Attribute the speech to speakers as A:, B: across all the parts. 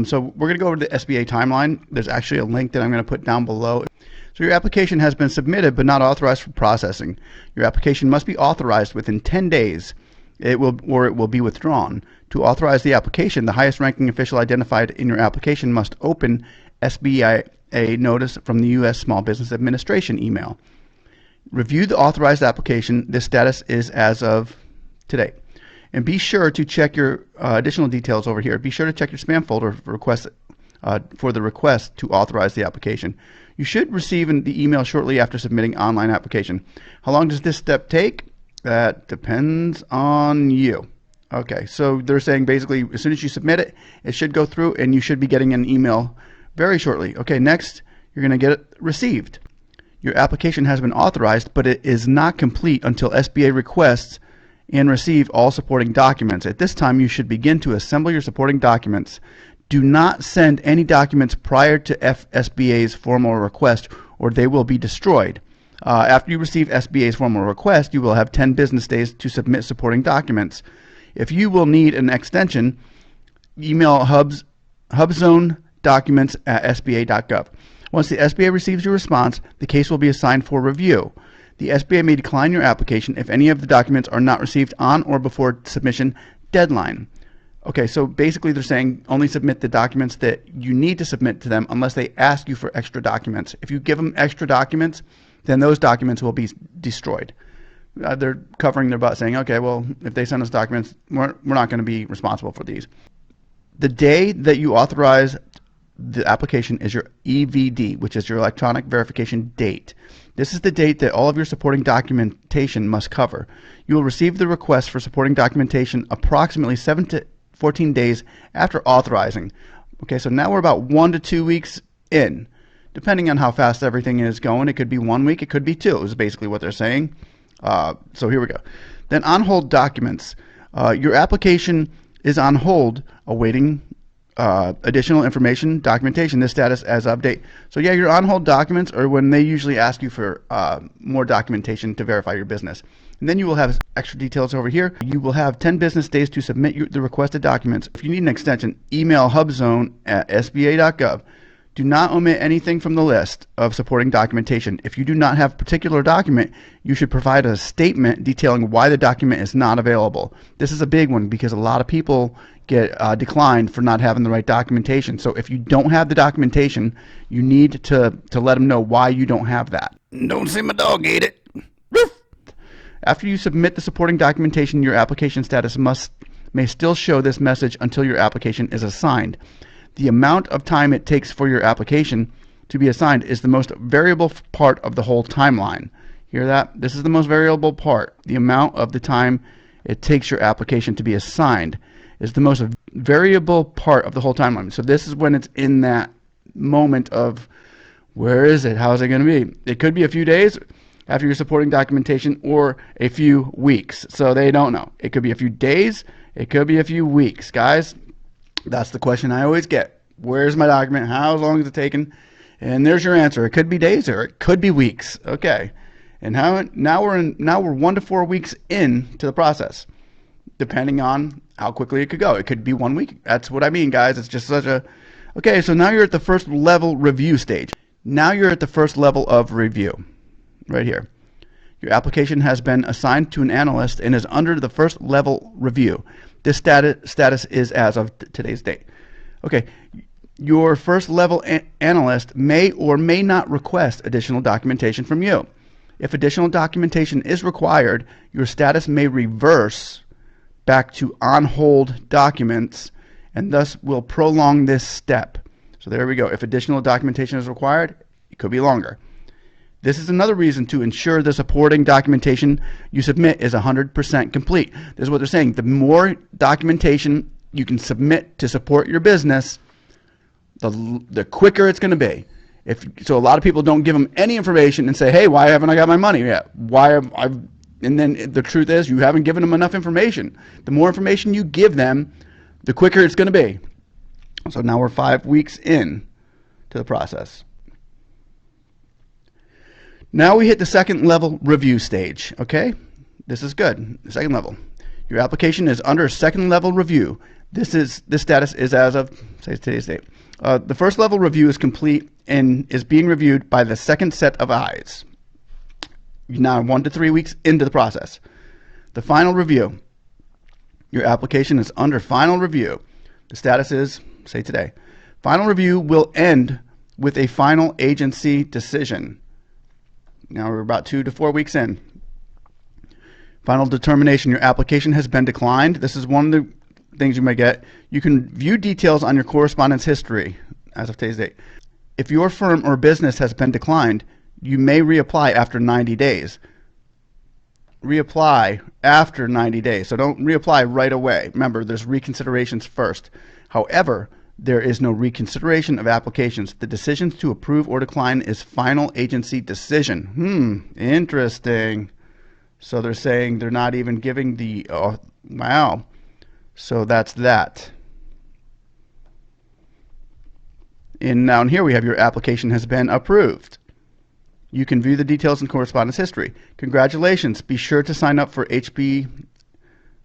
A: So we're going to go over to the SBA Timeline. There's actually a link that I'm going to put down below. So your application has been submitted but not authorized for processing. Your application must be authorized within 10 days. It will be withdrawn. To authorize the application, the highest ranking official identified in your application must open SBA notice from the U.S. Small Business Administration email. Review the authorized application. This status is as of today. And be sure to check your additional details over here. Be sure to check your spam folder for the request to authorize the application. You should receive the email shortly after submitting online application. How long does this step take? That depends on you. Okay, so they're saying basically as soon as you submit it, it should go through and you should be getting an email very shortly. Okay, next you're going to get it received. Your application has been authorized, but it is not complete until SBA requests and receive all supporting documents. At this time, you should begin to assemble your supporting documents. Do not send any documents prior to SBA's formal request or they will be destroyed. After you receive SBA's formal request, you will have 10 business days to submit supporting documents. If you will need an extension, email Hubzone documents at sba.gov. Once the SBA receives your response, the case will be assigned for review. The SBA may decline your application if any of the documents are not received on or before submission deadline. Okay, so basically they're saying only submit the documents that you need to submit to them unless they ask you for extra documents. If you give them extra documents, then those documents will be destroyed. They're covering their butt saying, okay, well, if they send us documents, we're not going to be responsible for these. The day that you authorize the application is your EVD, which is your electronic verification date. This is the date that all of your supporting documentation must cover. You will receive the request for supporting documentation approximately 7 to 14 days after authorizing. Okay, so now we're about 1 to 2 weeks in. Depending on how fast everything is going, it could be 1 week, it could be 2, is basically what they're saying. So here we go. Then on hold documents. Your application is on hold awaiting additional information, documentation, this status as update. So yeah, your on hold documents are when they usually ask you for more documentation to verify your business. And then you will have extra details over here. You will have 10 business days to submit the requested documents. If you need an extension, email Hubzone at sba.gov. Do not omit anything from the list of supporting documentation. If you do not have a particular document, you should provide a statement detailing why the document is not available. This is a big one because a lot of people get declined for not having the right documentation. So if you don't have the documentation, you need to let them know why you don't have that. Don't say my dog ate it. After you submit the supporting documentation, your application status may still show this message until your application is assigned. The amount of time it takes for your application to be assigned is the most variable part of the whole timeline. Hear that? This is the most variable part. The amount of the time it takes your application to be assigned is the most variable part of the whole timeline. So this is when it's in that moment of where is it? How is it going to be? It could be a few days after your supporting documentation or a few weeks. So they don't know. It could be a few days. It could be a few weeks. Guys, that's the question I always get. Where's my document? How long is it taking? And there's your answer. It could be days or it could be weeks. Okay. And now we're 1 to 4 weeks into the process, depending on how quickly it could go. It could be 1 week. That's what I mean, guys. It's just such a... Okay, so now you're at the first level review stage. Now you're at the first level of review, right here. Your application has been assigned to an analyst and is under the first level review. This status is as of today's date. Okay, your first level analyst may or may not request additional documentation from you. If additional documentation is required, your status may reverse back to on hold documents and thus will prolong this step. So there we go. If additional documentation is required, it could be longer. This is another reason to ensure the supporting documentation you submit is 100% complete. This is what they're saying. The more documentation you can submit to support your business, the quicker it's going to be. So a lot of people don't give them any information and say, hey, why haven't I got my money yet? And then the truth is you haven't given them enough information. The more information you give them, the quicker it's going to be. So now we're 5 weeks in to the process. Now we hit the second level review stage, okay? This is good, the second level. Your application is under second level review. This status is as of, say, today's date. The first level review is complete and is being reviewed by the second set of eyes. You're now 1 to 3 weeks into the process. The final review. Your application is under final review. The status is, say today. Final review will end with a final agency decision. Now we're about 2 to 4 weeks in. Final determination. Your application has been declined. This is one of the things you may get. You can view details on your correspondence history as of today's date. If your firm or business has been declined, you may reapply after 90 days. Reapply after 90 days. So don't reapply right away. Remember, there's reconsiderations first. However, there is no reconsideration of applications. The decision to approve or decline is final agency decision. Interesting. So they're saying they're not even giving the, oh, wow. So that's that. And down here we have your application has been approved. You can view the details in correspondence history. Congratulations. Be sure to sign up for HB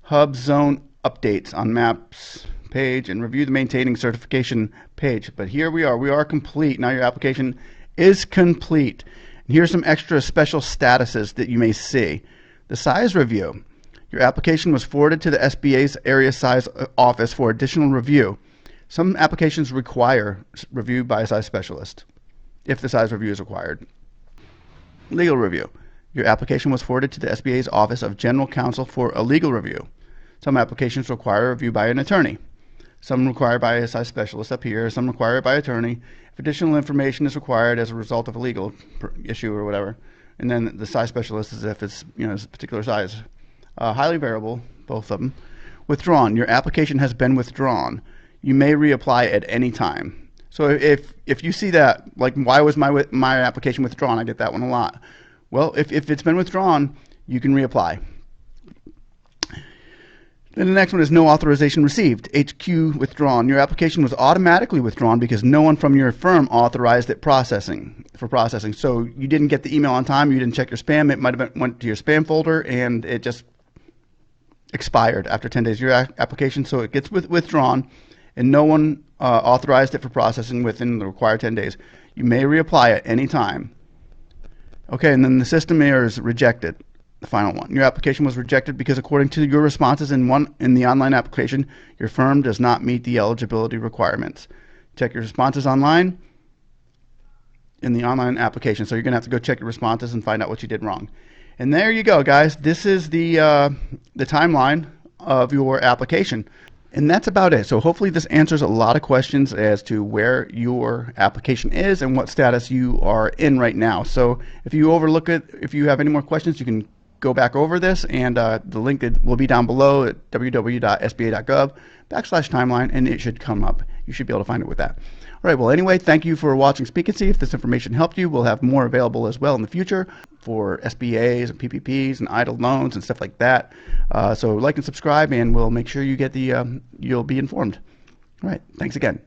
A: Hubzone updates on Maps page and review the maintaining certification page. But here we are complete. Now your application is complete. And here's some extra special statuses that you may see. The size review. Your application was forwarded to the SBA's area size office for additional review. Some applications require review by a size specialist if the size review is required. Legal review. Your application was forwarded to the SBA's Office of General Counsel for a legal review. Some applications require a review by an attorney. Some require by a size specialist up here. Some require it by attorney. If additional information is required as a result of a legal issue or whatever, and then the size specialist is if it's a particular size. Highly variable, both of them. Withdrawn. Your application has been withdrawn. You may reapply at any time. So if you see that, like, why was my application withdrawn? I get that one a lot. Well, if it's been withdrawn, you can reapply. Then the next one is no authorization received. HQ withdrawn. Your application was automatically withdrawn because no one from your firm authorized it for processing. So you didn't get the email on time. You didn't check your spam. It might have went to your spam folder and it just expired after 10 days. Your application, so it gets withdrawn, and no one authorized it for processing within the required 10 days. You may reapply at any time. Okay, and then the system error is rejected. The final one. Your application was rejected because according to your responses in the online application, your firm does not meet the eligibility requirements. Check your responses online in the online application. So you're going to have to go check your responses and find out what you did wrong. And there you go, guys. This is the timeline of your application. And that's about it. So hopefully this answers a lot of questions as to where your application is and what status you are in right now. So if you overlook it, if you have any more questions, you can go back over this, and the link will be down below at www.sba.gov/timeline, and it should come up. You should be able to find it with that. All right, well, anyway, thank you for watching Speak and See. If this information helped you, we'll have more available as well in the future for SBAs and PPPs and EIDL loans and stuff like that. So like and subscribe, and we'll make sure you get you'll be informed. All right, thanks again.